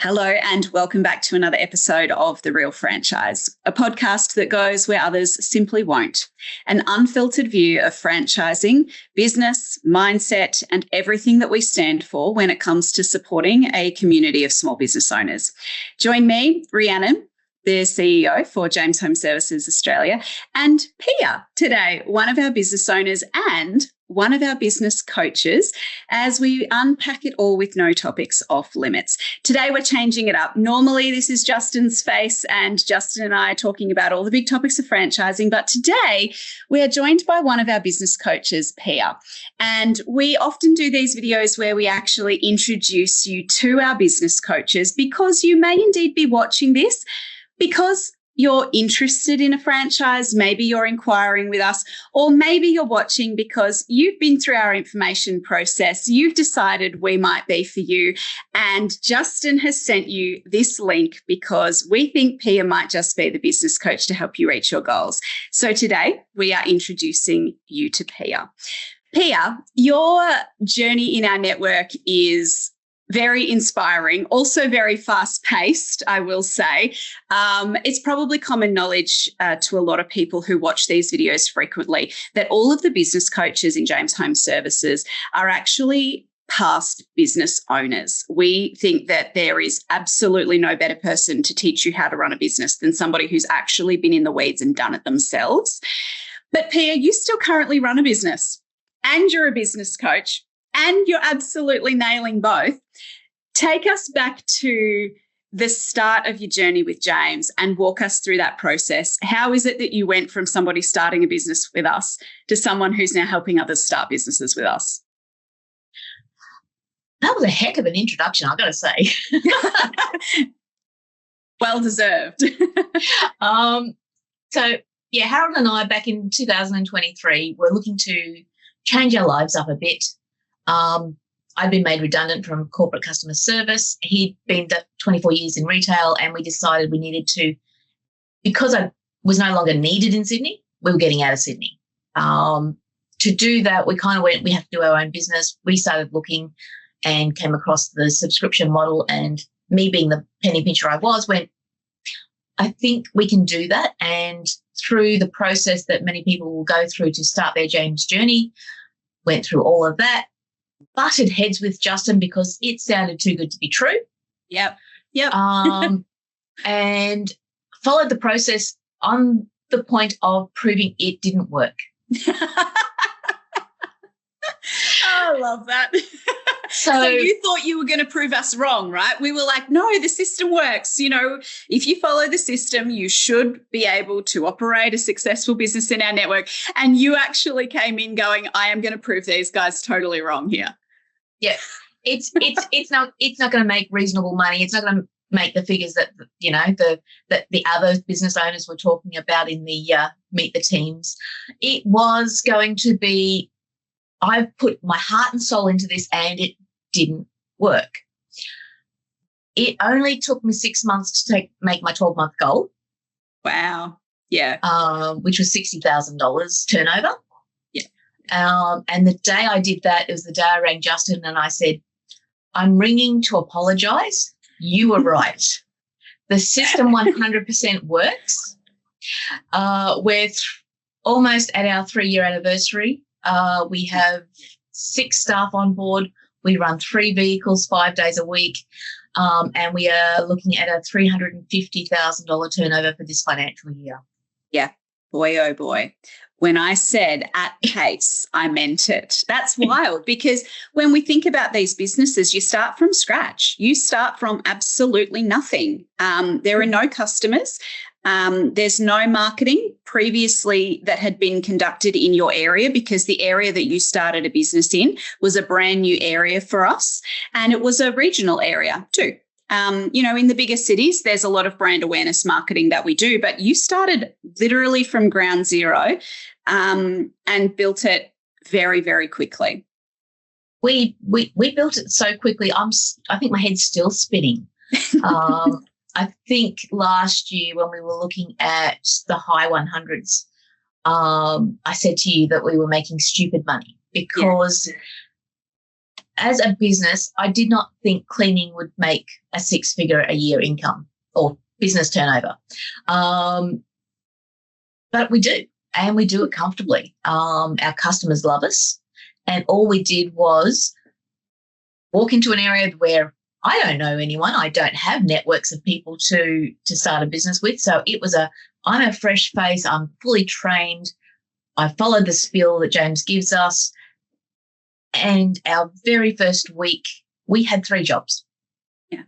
Hello and welcome back to another episode of The Real Franchise, a podcast that goes where others simply won't. An unfiltered view of franchising, business, mindset, and everything that we stand for when it comes to supporting a community of small business owners. Join me, Rhiannon, the CEO for James Home Services Australia, and Pia today, one of our business owners and one of our business coaches, as we unpack it all with no topics off limits. Today, we're changing it up. Normally, this is Justin's face and Justin and I are talking about all the big topics of franchising. But today, we are joined by one of our business coaches, Pia. And we often do these videos where we actually introduce you to our business coaches because you may indeed be watching this because you're interested in a franchise, maybe you're inquiring with us, or maybe you're watching because you've been through our information process, you've decided we might be for you, and Justin has sent you this link because we think Pia might just be the business coach to help you reach your goals. So today, we are introducing you to Pia. Pia, your journey in our network is very inspiring, also very fast-paced, I will say. It's probably common knowledge to a lot of people who watch these videos frequently that all of the business coaches in James Home Services are actually past business owners. We think that there is absolutely no better person to teach you how to run a business than somebody who's actually been in the weeds and done it themselves. But Pia, you still currently run a business and you're a business coach, and you're absolutely nailing both. Take us back to the start of your journey with James and walk us through that process. How is it that you went from somebody starting a business with us to someone who's now helping others start businesses with us? That was a heck of an introduction, I've got to say. Well deserved. Harold and I back in 2023 were looking to change our lives up a bit. I'd been made redundant from corporate customer service. He'd been 24 years in retail, and we decided we needed to, because I was no longer needed in Sydney, we were getting out of Sydney. To do that, we kind of went, we have to do our own business. We started looking and came across the subscription model, and me being the penny pincher I was, went, I think we can do that. And through the process that many people will go through to start their James journey, went through all of that, butted heads with Justin because it sounded too good to be true. Yep. And followed the process on the point of proving it didn't work. I love that. So you thought you were going to prove us wrong, right? We were like, no, the system works. You know, if you follow the system, you should be able to operate a successful business in our network. And you actually came in going, I am going to prove these guys totally wrong here. Yeah, it's not going to make reasonable money. It's not going to make the figures that the other business owners were talking about in the Meet the Teams. It was going to be, I put my heart and soul into this, and it didn't work. It only took me 6 months to make my 12-month goal. Wow. Yeah. Which was $60,000 turnover. Yeah. And the day I did that, it was the day I rang Justin and I said, I'm ringing to apologise. You were right. The system 100% works. We're almost at our 3-year anniversary. We have 6 staff on board. We run 3 vehicles 5 days a week, and we are looking at a $350,000 turnover for this financial year. Yeah, boy, oh boy. When I said at pace, I meant it. That's wild because when we think about these businesses, you start from scratch. You start from absolutely nothing. There are no customers. There's no marketing previously that had been conducted in your area because the area that you started a business in was a brand new area for us, and it was a regional area too. In the bigger cities, there's a lot of brand awareness marketing that we do, but you started literally from ground zero and built it very, very quickly. We built it so quickly. I think my head's still spinning. I think last year when we were looking at the high 100s, I said to you that we were making stupid money because as a business, I did not think cleaning would make a 6-figure a year income or business turnover. But we do, and we do it comfortably. Our customers love us, and all we did was walk into an area where I don't know anyone. I don't have networks of people to start a business with. So it was I'm a fresh face. I'm fully trained. I followed the spiel that James gives us. And our very first week, we had 3 jobs. Yeah.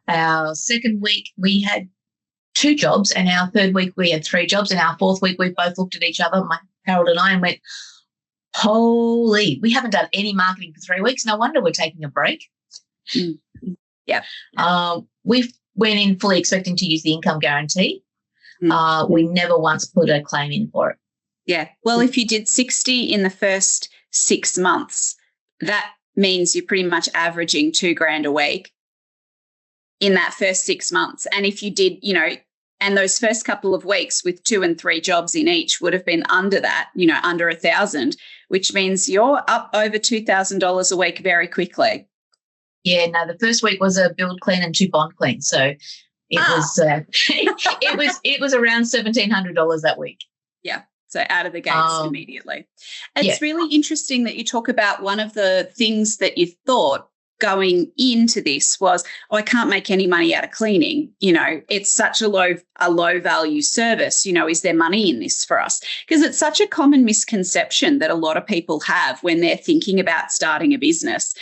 Our second week, we had 2 jobs. And our third week, we had 3 jobs. And our fourth week, we both looked at each other, Harold and I, and went, holy, we haven't done any marketing for 3 weeks. No wonder we're taking a break. Mm-hmm. Yeah. We went in fully expecting to use the income guarantee. Mm-hmm. We never once put a claim in for it. Yeah. Well, if you did 60 in the first 6 months, that means you're pretty much averaging $2,000 a week in that first 6 months. And if you did, and those first couple of weeks with 2 and 3 jobs in each would have been under that, under 1,000, which means you're up over $2,000 a week very quickly. Yeah, no, the first week was a build clean and 2 bond cleans. So it was around $1,700 that week. Yeah. So out of the gates immediately. It's really interesting that you talk about one of the things that you thought going into this was, I can't make any money out of cleaning. It's such a low value service. Is there money in this for us? Because it's such a common misconception that a lot of people have when they're thinking about starting a business.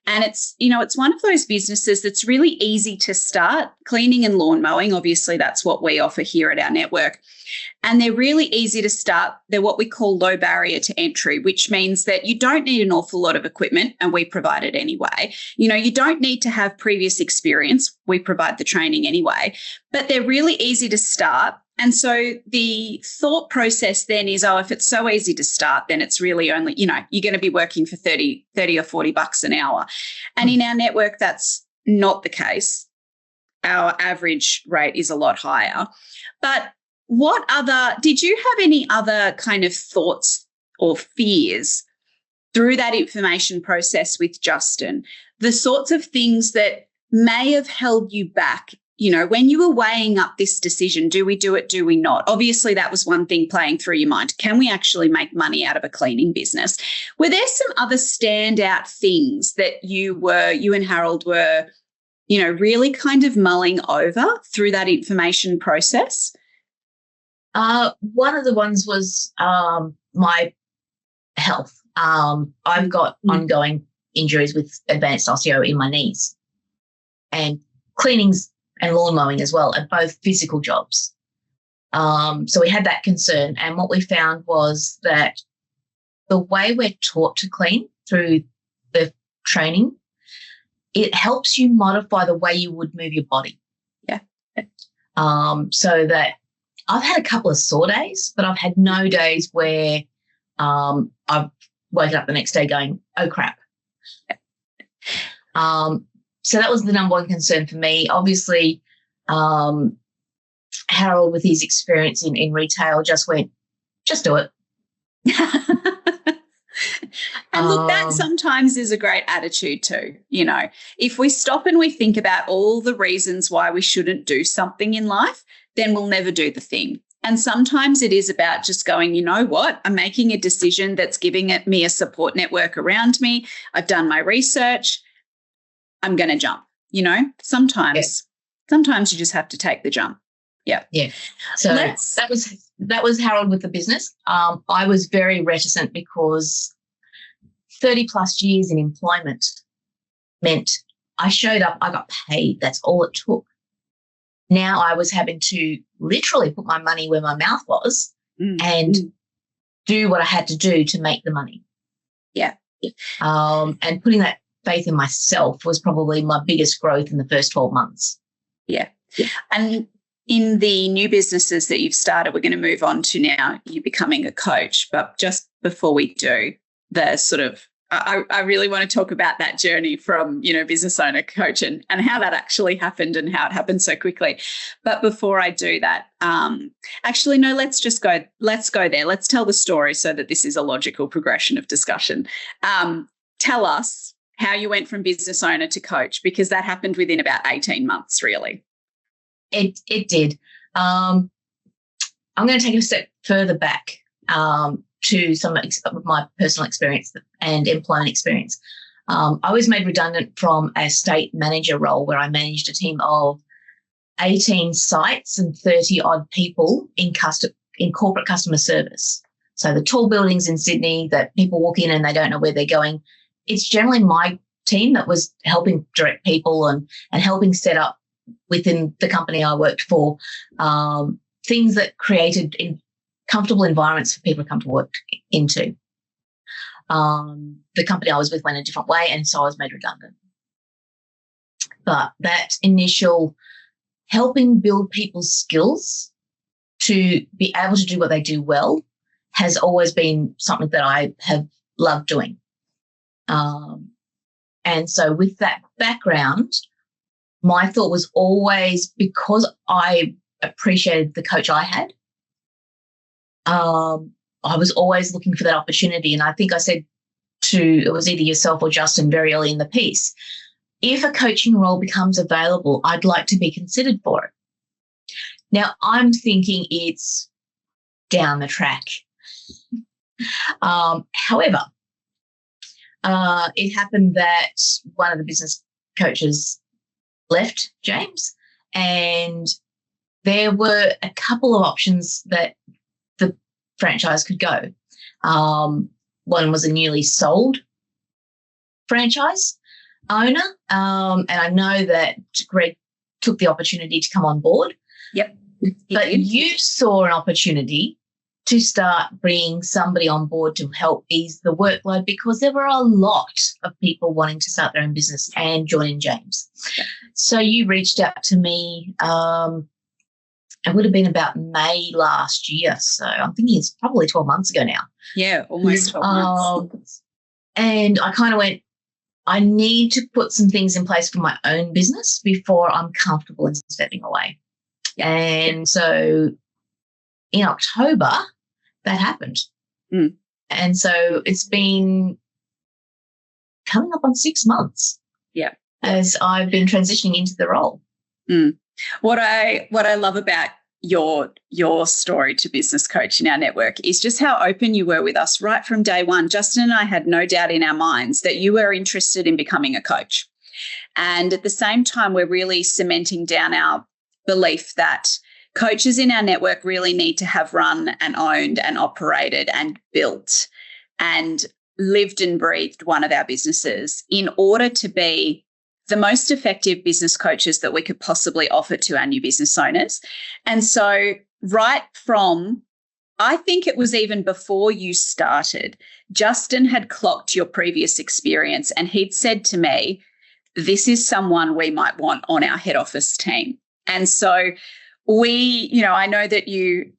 And it's one of those businesses that's really easy to start. Cleaning and lawn mowing, obviously, that's what we offer here at our network. And they're really easy to start. They're what we call low barrier to entry, which means that you don't need an awful lot of equipment, and we provide it anyway. You don't need to have previous experience. We provide the training anyway. But they're really easy to start. And so the thought process then is, if it's so easy to start, then it's really only, you're going to be working for 30 or $40 an hour. And in our network, that's not the case. Our average rate is a lot higher. But did you have any other kind of thoughts or fears through that information process with Justin? The sorts of things that may have held you back, when you were weighing up this decision, do we do it, do we not? Obviously, that was one thing playing through your mind. Can we actually make money out of a cleaning business? Were there some other standout things that you and Harold were, really kind of mulling over through that information process? One of the ones was my health. I've got ongoing injuries with advanced osteo in my knees, and cleaning's and lawn mowing as well are both physical jobs. So we had that concern, and what we found was that the way we're taught to clean through the training, it helps you modify the way you would move your body. Yeah. So that I've had a couple of sore days, but I've had no days where I've woken up the next day going, oh, crap. So that was the number one concern for me. Obviously, Harold, with his experience in retail, just went, just do it. And look, that sometimes is a great attitude too. If we stop and we think about all the reasons why we shouldn't do something in life, then we'll never do the thing. And sometimes it is about just going, you know what, I'm making a decision that's giving me a support network around me. I've done my research. I'm going to jump, sometimes you just have to take the jump. Yeah. Yeah. So that was Harold with the business. I was very reticent because 30 plus years in employment meant I showed up, I got paid. That's all it took. Now I was having to literally put my money where my mouth was and do what I had to do to make the money. Yeah. And putting that faith in myself was probably my biggest growth in the first 12 months. Yeah. And in the new businesses that you've started, we're going to move on to now you becoming a coach. But just before we do, the sort of, I really want to talk about that journey from, business owner, coach and how that actually happened and how it happened so quickly. But before I do that, actually, no, let's go there. Let's tell the story so that this is a logical progression of discussion. Tell us how you went from business owner to coach, because that happened within about 18 months, really. It did. I'm going to take a step further back to some of my personal experience and employment experience. I was made redundant from a state manager role where I managed a team of 18 sites and 30-odd people in corporate customer service. So the tall buildings in Sydney that people walk in and they don't know where they're going, it's generally my team that was helping direct people and helping set up within the company I worked for things that created comfortable environments for people to come to work into. The company I was with went a different way, and so I was made redundant. But that initial helping build people's skills to be able to do what they do well has always been something that I have loved doing. And so with that background, my thought was always, because I appreciated the coach I had, I was always looking for that opportunity. And I think I said it was either yourself or Justin very early in the piece, if a coaching role becomes available, I'd like to be considered for it. Now, I'm thinking it's down the track. However, it happened that one of the business coaches left James, and there were a couple of options that the franchise could go. One was a newly sold franchise owner, and I know that Greg took the opportunity to come on board. Yep. But you saw an opportunity to start bringing somebody on board to help ease the workload, because there were a lot of people wanting to start their own business and joining James. Yep. So you reached out to me. It would have been about May last year. So I'm thinking it's probably 12 months ago now. Yeah, almost 12 months. And I kind of went, I need to put some things in place for my own business before I'm comfortable in stepping away. Yeah. And so in October, that happened. Mm. And so it's been coming up on 6 months. Yeah. As I've been transitioning into the role. Mm. What I love about your story to business coach in our network is just how open you were with us right from day one. Justin and I had no doubt in our minds that you were interested in becoming a coach. And at the same time, we're really cementing down our belief that coaches in our network really need to have run and owned and operated and built and lived and breathed one of our businesses in order to be the most effective business coaches that we could possibly offer to our new business owners. And so right from, I think it was even before you started, Justin had clocked your previous experience and he'd said to me, this is someone we might want on our head office team. And so I know that you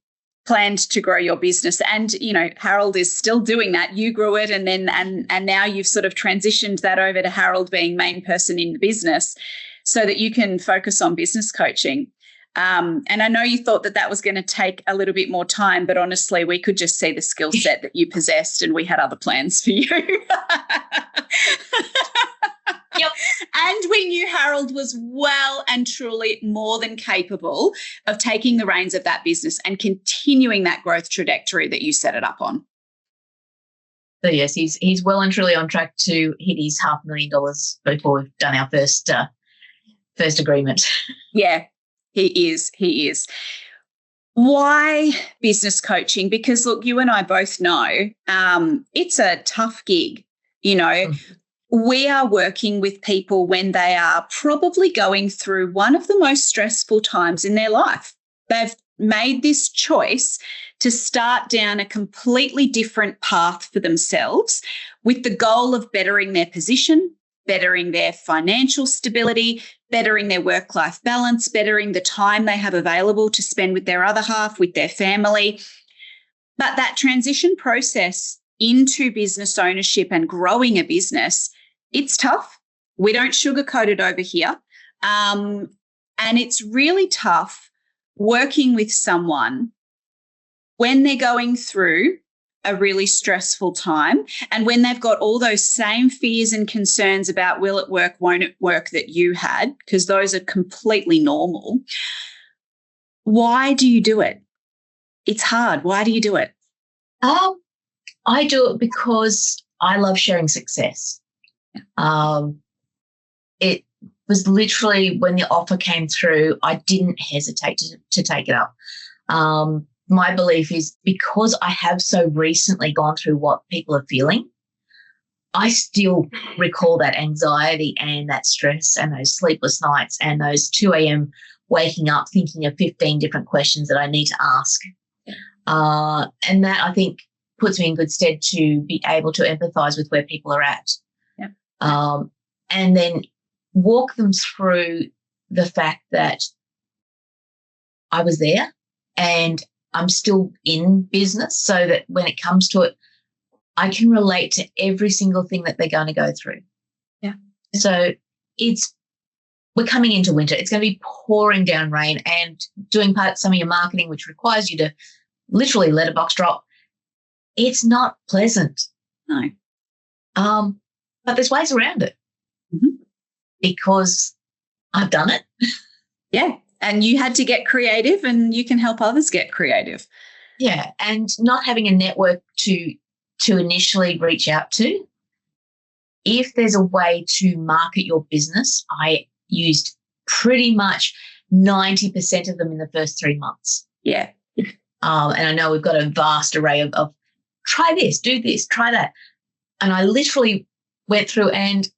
planned to grow your business, and Harold is still doing that. You grew it, and now you've sort of transitioned that over to Harold being main person in the business, so that you can focus on business coaching. And I know you thought that was going to take a little bit more time, but honestly, we could just see the skill set that you possessed, and we had other plans for you. Yep. And we knew Harold was well and truly more than capable of taking the reins of that business and continuing that growth trajectory that you set it up on. So yes, he's well and truly on track to hit his $500,000 before we've done our first agreement. Yeah, he is. Why business coaching? Because look, you and I both know it's a tough gig. We are working with people when they are probably going through one of the most stressful times in their life. They've made this choice to start down a completely different path for themselves with the goal of bettering their position, bettering their financial stability, bettering their work-life balance, bettering the time they have available to spend with their other half, with their family. But that transition process into business ownership and growing a business, it's tough. We don't sugarcoat it over here. And it's really tough working with someone when they're going through a really stressful time, and when they've got all those same fears and concerns about will it work, won't it work that you had, because those are completely normal, why do you do it? It's hard. Why do you do it? I do it because I love sharing success. It was literally when the offer came through, I didn't hesitate to take it up. My belief is because I have so recently gone through what people are feeling, I still recall that anxiety and that stress and those sleepless nights and those 2 a.m. waking up thinking of 15 different questions that I need to ask. And that, I think, puts me in good stead to be able to empathise with where people are at. Yep. And then walk them through the fact that I was there and I'm still in business, so that when it comes to it, I can relate to every single thing that they're going to go through. Yeah. So we're coming into winter. It's going to be pouring down rain, and doing some of your marketing, which requires you to literally letterbox drop, it's not pleasant. No. But there's ways around it because I've done it. Yeah. And you had to get creative, and you can help others get creative. Yeah. And not having a network to initially reach out to. If there's a way to market your business, I used pretty much 90% of them in the first 3 months. Yeah. And I know we've got a vast array of try this, do this, try that. And I literally went through and,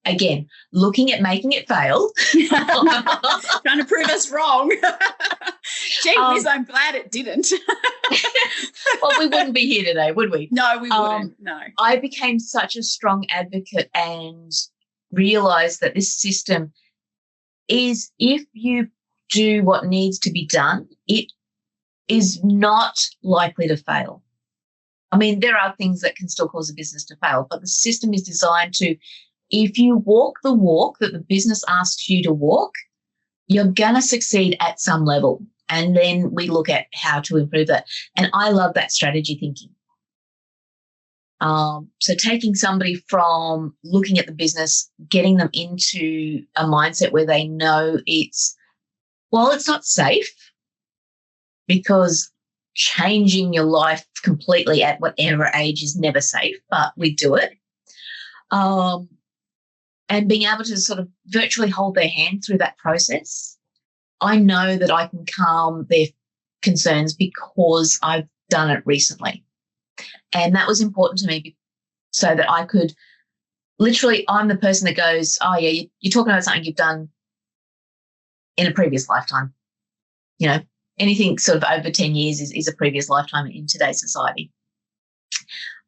again, looking at making it fail. Trying to prove us wrong. Gee whiz, I'm glad it didn't. Well, we wouldn't be here today, would we? No, we wouldn't. No. I became such a strong advocate and realised that this system is, if you do what needs to be done, it is not likely to fail. I mean, there are things that can still cause a business to fail, but the system is designed to, if you walk the walk that the business asks you to walk, you're going to succeed at some level. And then we look at how to improve that. And I love that strategy thinking. So taking somebody from looking at the business, getting them into a mindset where they know it's not safe, because changing your life completely at whatever age is never safe, but we do it. And being able to sort of virtually hold their hand through that process, I know that I can calm their concerns because I've done it recently. And that was important to me so that I could literally, I'm the person that goes, oh, yeah, you're talking about something you've done in a previous lifetime. You know, anything sort of over 10 years is a previous lifetime in today's society.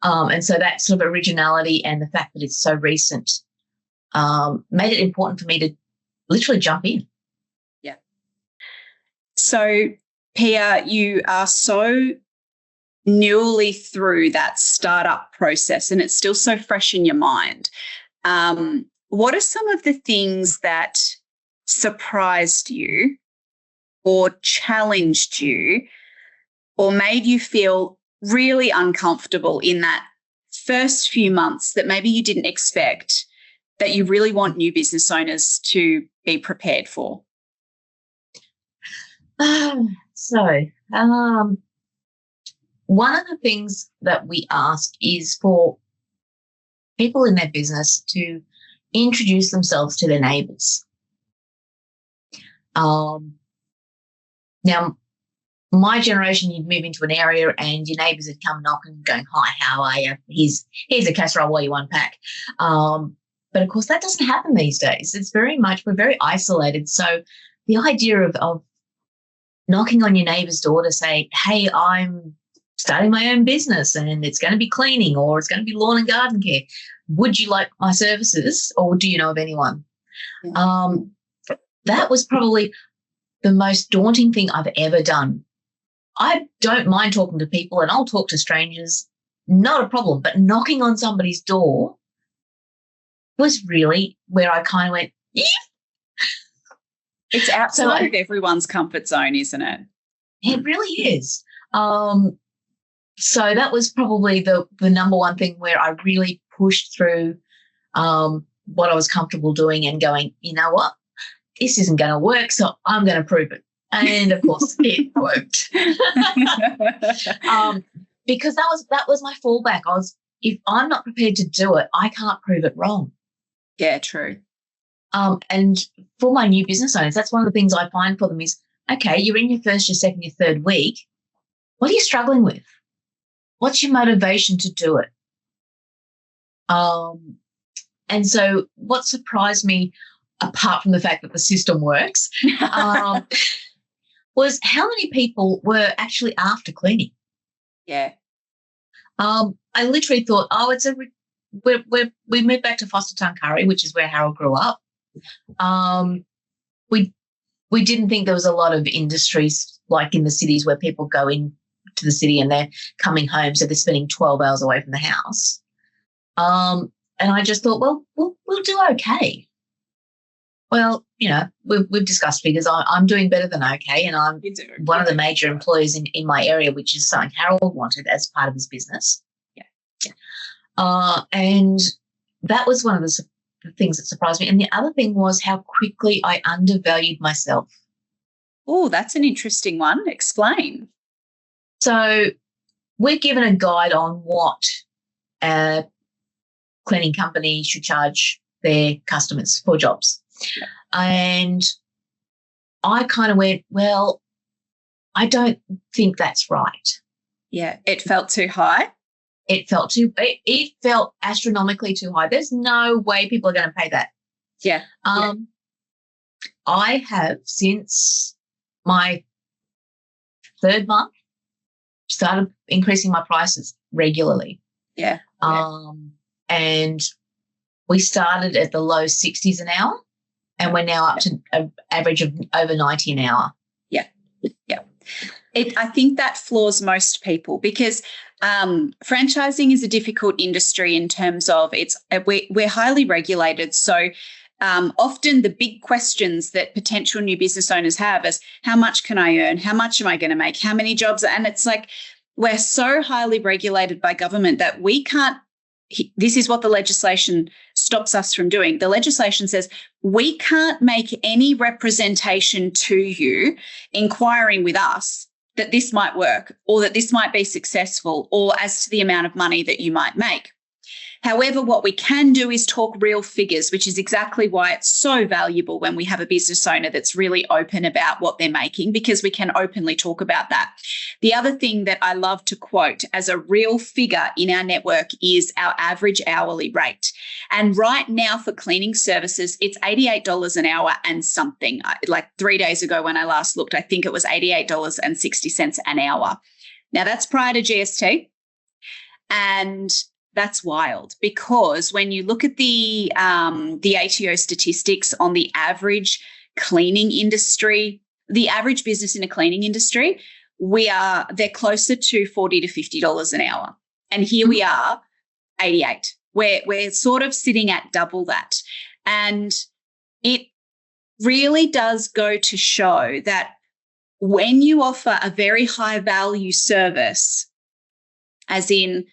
And so that sort of originality and the fact that it's so recent made it important for me to literally jump in. Yeah. So, Pia, you are so newly through that startup process, and it's still so fresh in your mind. What are some of the things that surprised you or challenged you or made you feel really uncomfortable in that first few months that maybe you didn't expect, that you really want new business owners to be prepared for? One of the things that we ask is for people in their business to introduce themselves to their neighbours. Now, my generation, you'd move into an area and your neighbours would come knocking, going, "Hi, how are you? Here's a casserole while you unpack." But of course, that doesn't happen these days. It's we're very isolated. So the idea of knocking on your neighbour's door to say, "Hey, I'm starting my own business and it's going to be cleaning or it's going to be lawn and garden care. Would you like my services, or do you know of anyone?" Yeah. That was probably the most daunting thing I've ever done. I don't mind talking to people and I'll talk to strangers, not a problem, but knocking on somebody's door was really where I kind of went, yeah. It's outside of everyone's comfort zone, isn't it? It really is. So that was probably the number one thing where I really pushed through what I was comfortable doing and going, you know what, this isn't going to work, so I'm going to prove it. And of course, it worked. Because that was my fallback. If I'm not prepared to do it, I can't prove it wrong. Yeah, true. And for my new business owners, that's one of the things I find for them is, okay, you're in your first, your second, your third week. What are you struggling with? What's your motivation to do it? And so what surprised me, apart from the fact that the system works, was how many people were actually after cleaning. Yeah. I literally thought, we moved back to Foster Tuncurry, which is where Harold grew up. We didn't think there was a lot of industries like in the cities where people go in to the city and they're coming home, so they're spending 12 hours away from the house. And I just thought, well, we'll do okay. Well, you know, we've discussed figures. I'm doing better than okay, and I'm one of the major employers in my area, which is something Harold wanted as part of his business. Yeah. And that was one of the things that surprised me. And the other thing was how quickly I undervalued myself. Oh, that's an interesting one. Explain. So we're given a guide on what a cleaning company should charge their customers for jobs. Yeah. And I kind of went, well, I don't think that's right. Yeah, it felt too high. It felt astronomically too high. There's no way people are going to pay that. Yeah. I have, since my third month, started increasing my prices regularly. Yeah. And we started at the low 60s an hour, and we're now up to an average of over 90 an hour. Yeah. Yeah. I think that floors most people because franchising is a difficult industry in terms of we're highly regulated. So often the big questions that potential new business owners have is how much can I earn? How much am I going to make? How many jobs? And it's like we're so highly regulated by government that we can't. This is what the legislation stops us from doing. The legislation says we can't make any representation to you inquiring with us that this might work or that this might be successful or as to the amount of money that you might make. However, what we can do is talk real figures, which is exactly why it's so valuable when we have a business owner that's really open about what they're making, because we can openly talk about that. The other thing that I love to quote as a real figure in our network is our average hourly rate. And right now for cleaning services, it's $88 an hour and something. Like 3 days ago when I last looked, I think it was $88.60 an hour. Now that's prior to GST. And that's wild because when you look at the ATO statistics on the average cleaning industry, the average business in a cleaning industry, they're closer to $40 to $50 an hour. And here we are, 88. We're sort of sitting at double that. And it really does go to show that when you offer a very high value service, as in,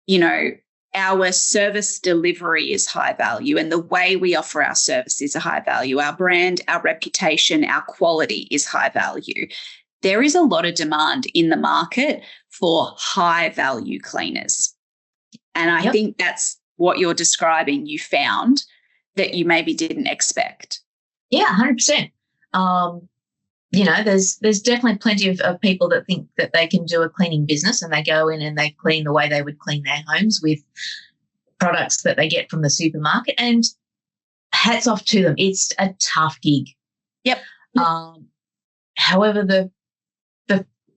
you know, our service delivery is high value and the way we offer our service is a high value. Our brand, our reputation, our quality is high value. There is a lot of demand in the market for high value cleaners. And I think that's what you're describing. You found that you maybe didn't expect. Yeah, 100%. You know, there's definitely plenty of people that think that they can do a cleaning business and they go in and they clean the way they would clean their homes with products that they get from the supermarket, and hats off to them. It's a tough gig. Yep. However, the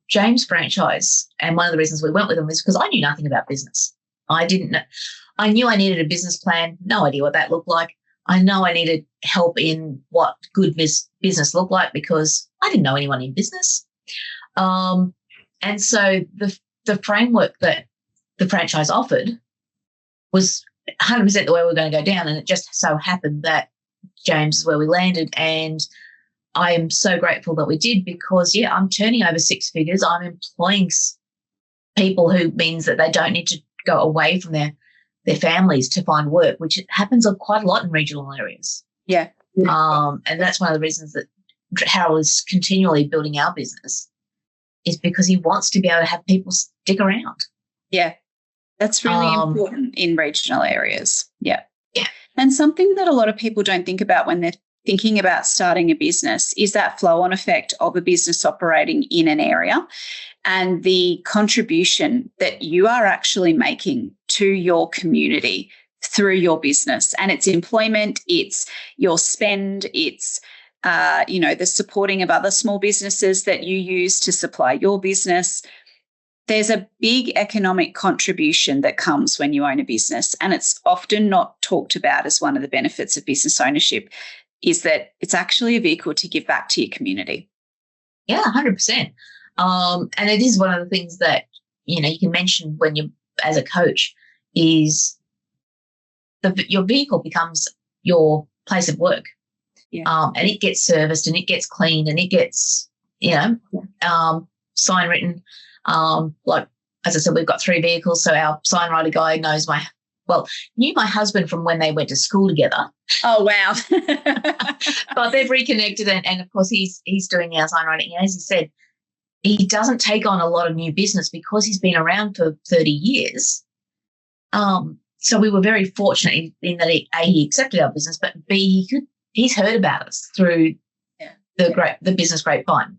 James franchise, and one of the reasons we went with them is because I knew nothing about business. I didn't know. I knew I needed a business plan, no idea what that looked like. I know I needed help in what good business looked like because I didn't know anyone in business. And so the framework that the franchise offered was 100% the way we were going to go down, and it just so happened that James is where we landed, and I am so grateful that we did because, I'm turning over six figures. I'm employing people who means that they don't need to go away from their families to find work, which happens quite a lot in regional areas. Yeah. And that's one of the reasons that Harold is continually building our business, is because he wants to be able to have people stick around. Yeah. That's really important in regional areas. Yeah. Yeah. And something that a lot of people don't think about when they're thinking about starting a business is that flow-on effect of a business operating in an area and the contribution that you are actually making to your community through your business. And it's employment, it's your spend, it's the supporting of other small businesses that you use to supply your business. There's a big economic contribution that comes when you own a business, and it's often not talked about as one of the benefits of business ownership, is that it's actually a vehicle to give back to your community. Yeah, 100%. And it is one of the things that, you can mention when you, as a coach, is your vehicle becomes your place of work. Yeah. And it gets serviced and it gets cleaned and it gets, sign written. Like, as I said, we've got 3 vehicles. So our signwriter guy knew my husband from when they went to school together. Oh, wow. But they've reconnected and of course he's doing our signwriting. And as he said, he doesn't take on a lot of new business because he's been around for 30 years. So we were very fortunate in that he accepted our business, but B, he's heard about us through the business grapevine.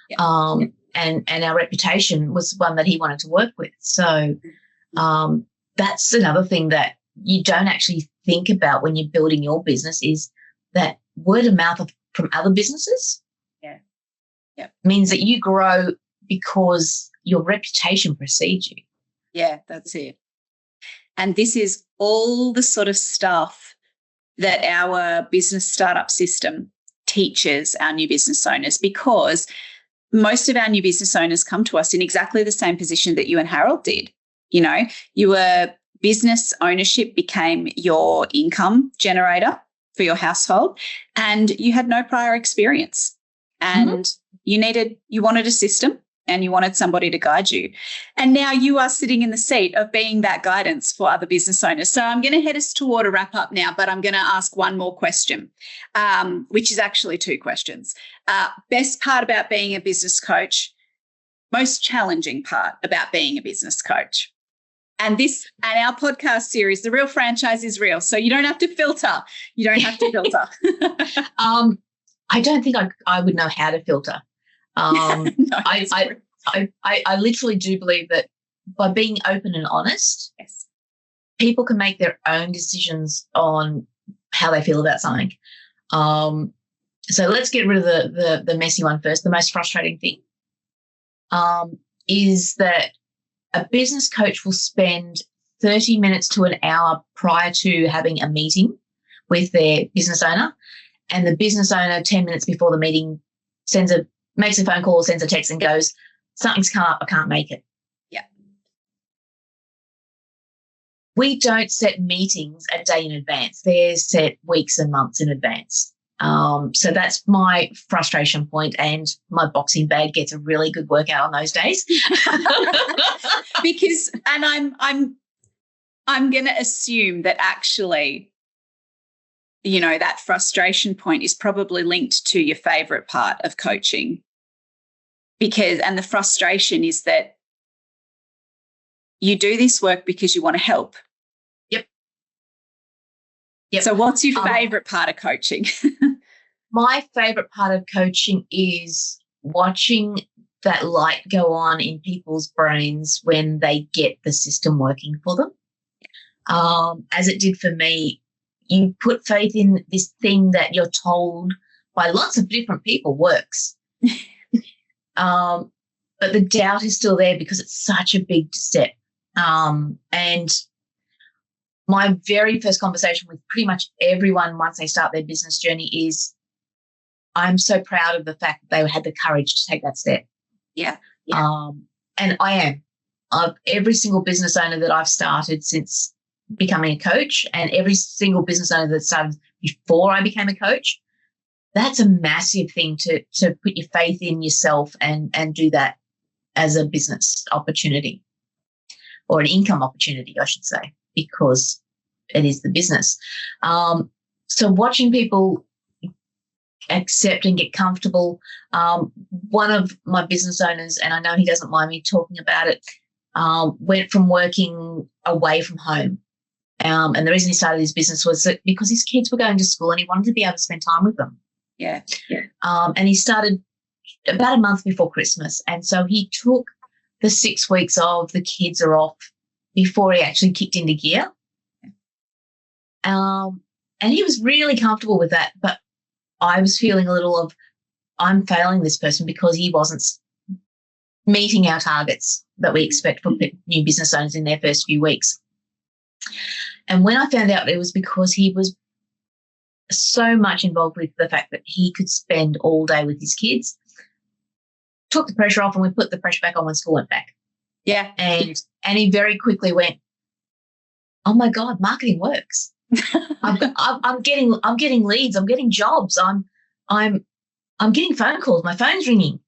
Yeah. And our reputation was one that he wanted to work with. So that's another thing that you don't actually think about when you're building your business, is that word of mouth from other businesses. Yeah. Means that you grow because your reputation precedes you. Yeah, that's it. And this is all the sort of stuff that our business startup system teaches our new business owners, because most of our new business owners come to us in exactly the same position that you and Harold did. Your business ownership became your income generator for your household, and you had no prior experience. And you wanted a system and you wanted somebody to guide you. And now you are sitting in the seat of being that guidance for other business owners. So I'm going to head us toward a wrap up now, but I'm going to ask one more question, which is actually 2 questions. Best part about being a business coach, most challenging part about being a business coach. And our podcast series, The Real Franchise is Real. So you don't have to filter. I don't think I would know how to filter. No, I literally do believe that by being open and honest, yes, people can make their own decisions on how they feel about something. So let's get rid of the messy one first. The most frustrating thing is that a business coach will spend 30 minutes to an hour prior to having a meeting with their business owner, and the business owner 10 minutes before the meeting makes a phone call, sends a text and goes, something's come up, I can't make it. Yeah. We don't set meetings a day in advance. They're set weeks and months in advance. So that's my frustration point, and my boxing bag gets a really good workout on those days. Because, and I'm going to assume that actually, that frustration point is probably linked to your favorite part of coaching, and the frustration is that you do this work because you want to help. Yep. So what's your favorite part of coaching? My favorite part of coaching is watching that light go on in people's brains when they get the system working for them. As it did for me. You put faith in this thing that you're told by lots of different people works. But the doubt is still there because it's such a big step. And my very first conversation with pretty much everyone once they start their business journey is, I'm so proud of the fact that they had the courage to take that step. Yeah. And I am. Every single business owner that I've started since becoming a coach, and every single business owner that started before I became a coach, that's a massive thing to put your faith in yourself and do that as a business opportunity. or an income opportunity, I should say, because it is the business. So watching people accept and get comfortable. One of my business owners, and I know he doesn't mind me talking about it, went from working away from home. And the reason he started his business was that because his kids were going to school and he wanted to be able to spend time with them. Yeah. And he started about a month before Christmas. And so he took the 6 weeks of the kids are off before he actually kicked into gear. And he was really comfortable with that. But I was feeling a little of, I'm failing this person because he wasn't meeting our targets that we expect from new business owners in their first few weeks. And when I found out it was because he was so much involved with the fact that he could spend all day with his kids, took the pressure off, and we put the pressure back on when school went back. Yeah. And he very quickly went, oh my God, marketing works. I'm getting leads. I'm getting jobs. I'm getting phone calls. My phone's ringing.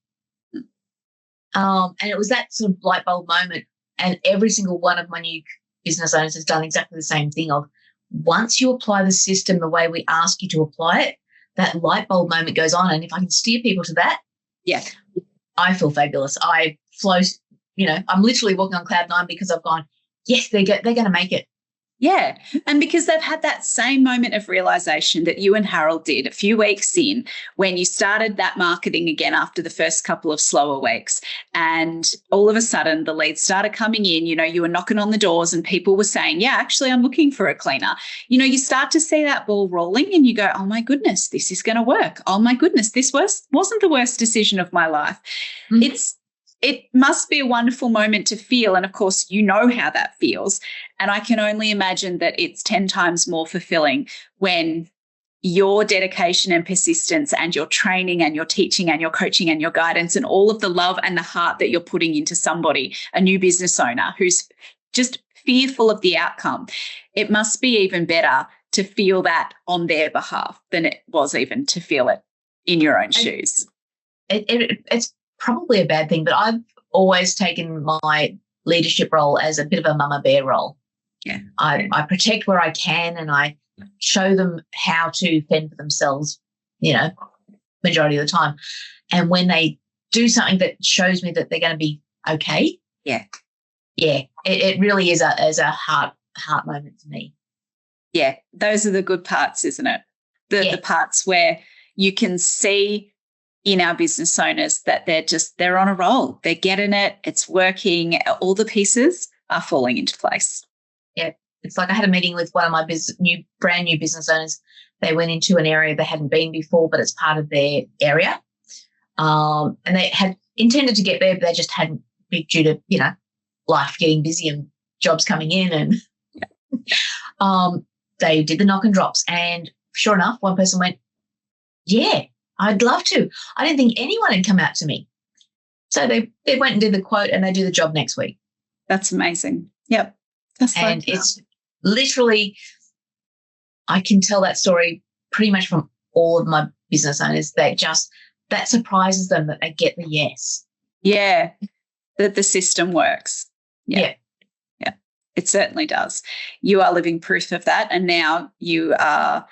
And it was that sort of light bulb moment. And every single one of my new business owners has done exactly the same thing of, once you apply the system the way we ask you to apply it, that light bulb moment goes on. And if I can steer people to that, I feel fabulous. I float, I'm literally walking on cloud nine because I've gone, yes, they're going to make it. Yeah. And because they've had that same moment of realization that you and Harold did a few weeks in when you started that marketing again after the first couple of slower weeks. And all of a sudden the leads started coming in, you were knocking on the doors and people were saying, yeah, actually, I'm looking for a cleaner. You start to see that ball rolling and you go, oh my goodness, this is going to work. Oh my goodness, this wasn't the worst decision of my life. Mm-hmm. It must be a wonderful moment to feel. And of course, you know how that feels. And I can only imagine that it's 10 times more fulfilling when your dedication and persistence and your training and your teaching and your coaching and your guidance and all of the love and the heart that you're putting into somebody, a new business owner who's just fearful of the outcome. It must be even better to feel that on their behalf than it was even to feel it in your own shoes. It's probably a bad thing, but I've always taken my leadership role as a bit of a mama bear role. Yeah. I protect where I can and I show them how to fend for themselves, majority of the time. And when they do something that shows me that they're going to be okay, it really is a heart moment for me. Yeah, those are the good parts, isn't it? The parts where you can see in our business owners that they're on a roll. They're getting it. It's working. All the pieces are falling into place. Yeah. It's like I had a meeting with one of my brand new business owners. They went into an area they hadn't been before, but it's part of their area. And they had intended to get there, but they just hadn't, due to, life getting busy and jobs coming in. And they did the knock and drops. And sure enough, one person went, yeah, I'd love to. I didn't think anyone had come out to me. So they went and did the quote and they do the job next week. That's amazing. Yep. And it's literally, I can tell that story pretty much from all of my business owners. That surprises them that they get the yes. Yeah, that the system works. Yeah. It certainly does. You are living proof of that. And now you are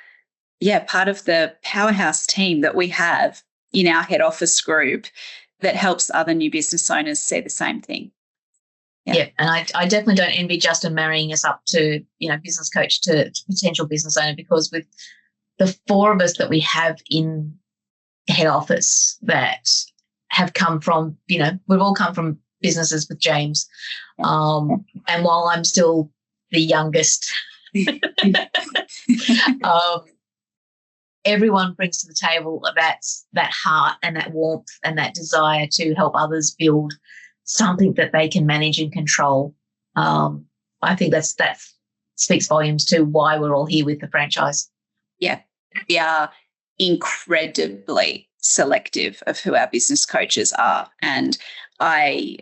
part of the powerhouse team that we have in our head office group that helps other new business owners see the same thing. Yeah, and I definitely don't envy Justin marrying us up to, business coach to potential business owner, because with the four of us that we have in head office that have come from, we've all come from businesses with James. And while I'm still the youngest, everyone brings to the table that heart and that warmth and that desire to help others build something that they can manage and control. I think that speaks volumes to why we're all here with the franchise. Yeah, we are incredibly selective of who our business coaches are. And I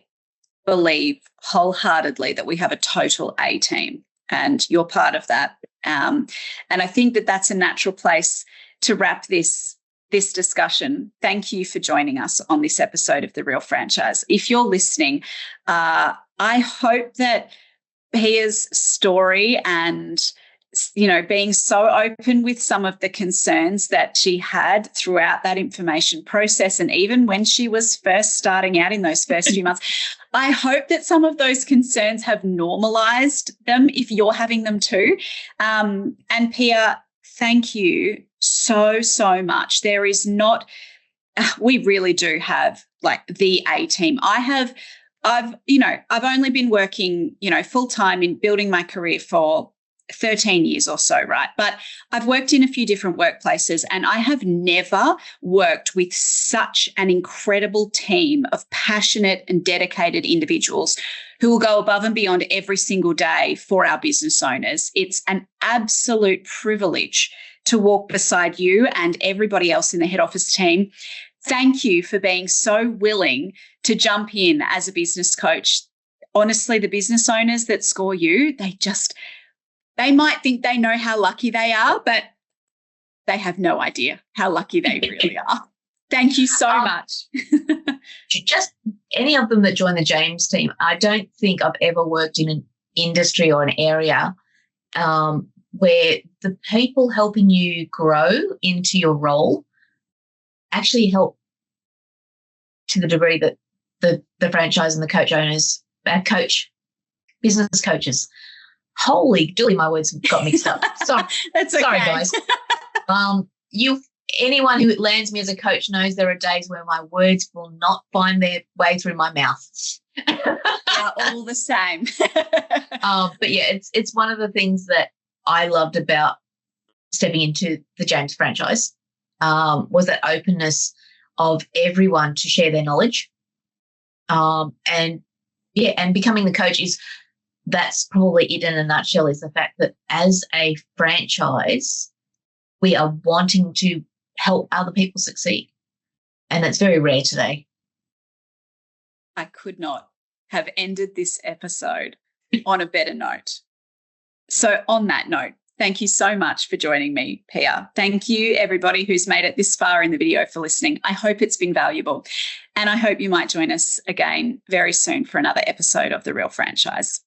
believe wholeheartedly that we have a total A team, and you're part of that. And I think that that's a natural place to wrap this discussion. Thank you for joining us on this episode of The Real Franchise. If you're listening, I hope that Pia's story and, you know, being so open with some of the concerns that she had throughout that information process. And even when she was first starting out in those first few months, I hope that some of those concerns have normalized them if you're having them too. And Pia, thank you so, so much. There is not, we really do have like the A team. I've only been working, you know, full time in building my career for 13 years or so, right? But I've worked in a few different workplaces, and I have never worked with such an incredible team of passionate and dedicated individuals who will go above and beyond every single day for our business owners. It's an absolute privilege to walk beside you and everybody else in the head office team. Thank you for being so willing to jump in as a business coach. Honestly, the business owners that score you, they might think they know how lucky they are, but they have no idea how lucky they really are. Thank you so much. Just any of them that join the James team, I don't think I've ever worked in an industry or an area where the people helping you grow into your role actually help to the degree that the franchise and the coach owners, business coaches. Holy dooly, my words got mixed up. Sorry, that's okay. Sorry, guys. Anyone who lands me as a coach knows there are days where my words will not find their way through my mouth. All the same. But yeah, it's one of the things that I loved about stepping into the James franchise was that openness of everyone to share their knowledge. And becoming the coach that's probably it in a nutshell, is the fact that as a franchise, we are wanting to help other people succeed. And that's very rare today. I could not have ended this episode on a better note. So on that note, thank you so much for joining me, Pia. Thank you, everybody who's made it this far in the video, for listening. I hope it's been valuable. And I hope you might join us again very soon for another episode of The Real Franchise.